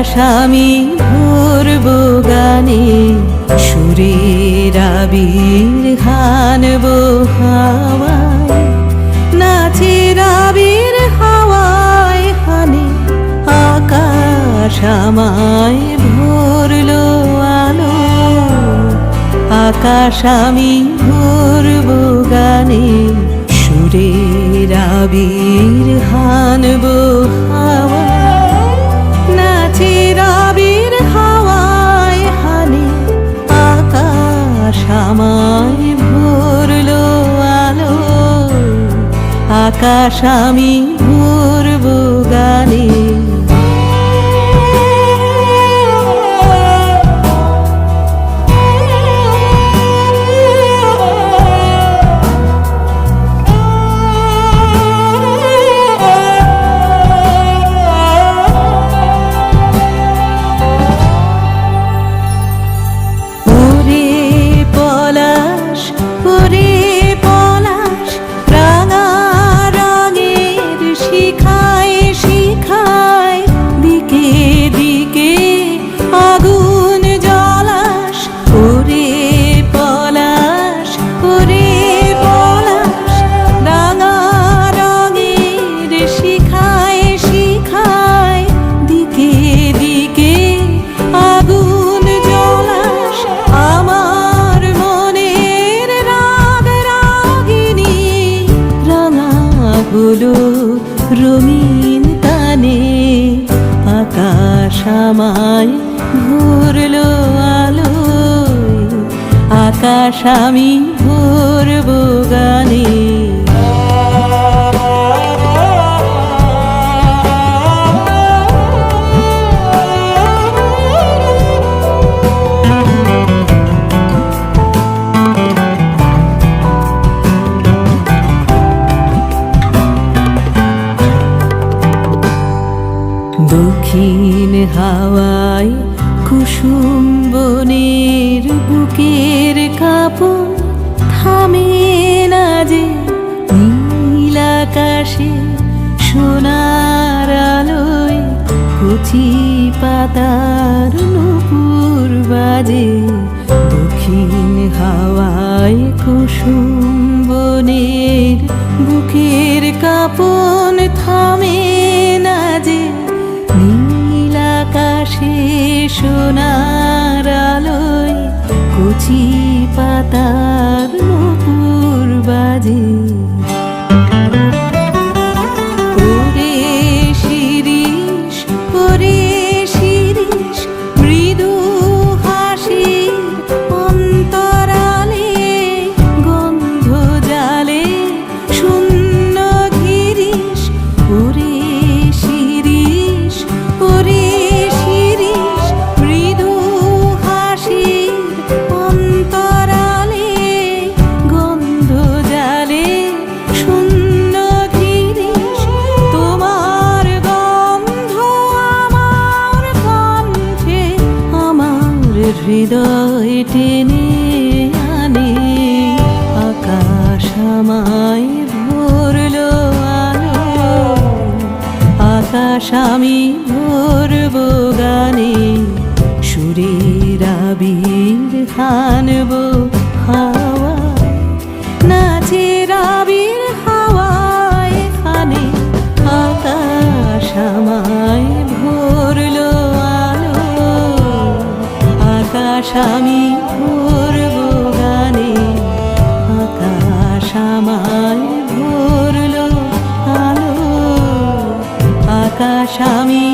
আকাশ আমি ভরব গানে, সুরের আবির হানব হাওয়ায়, নাচের আবির হাওয়ায় হানে। আকাশ আমায় ভরলো আলো, আকাশ আমি ভরব গানে, সুরের আবির হানব হাওয়ায়, নাচের আবির হাওয়ায় হানে। আকাশ আমায় ভরলো আলো, আকাশ আমি ভরব গানে। রঙিন তানে আকাশ আমায় ভরলো আলো, আকাশ আমি ভরব গানে। দক্ষিণ হাওয়ায় কুসুম বনের বুকের কাঁপন থামে না যে, নীল আকাশে সোনার আলোয় কচি পাতার নূপুর বাজে। দক্ষিণ হাওয়ায় কুসুম বনের বুকের কাঁপন থামে না যে, নীল আকাশে সোনার আলোয় কচি পাতার নূপুর বাজে। ওরে শিরিষ, ওরে শিরিষ, মৃদু হাসির অন্তরালে গন্ধ জালে শূন্য গিরিশ। ওরে শিরিষ, ওরে শিরিষ, মৃদু হাসির অন্তরালে গন্ধ জালে শূন্য গিরিশ। তোমার গন্ধ আমার কণ্ঠে আমার হৃদয় টেনে আনে। আকাশ আমায় ভরলো আলো, আকাশ আমি ভরব গানে, সুরের আবির হানব হাওয়ায়, নাচের আবির হাওয়ায় হানে। আকাশ আমায় ভরলো আলো, আকাশ আমি ভরব গানে, আকাশ আমায় ভরলো আলো, আকাশ আমি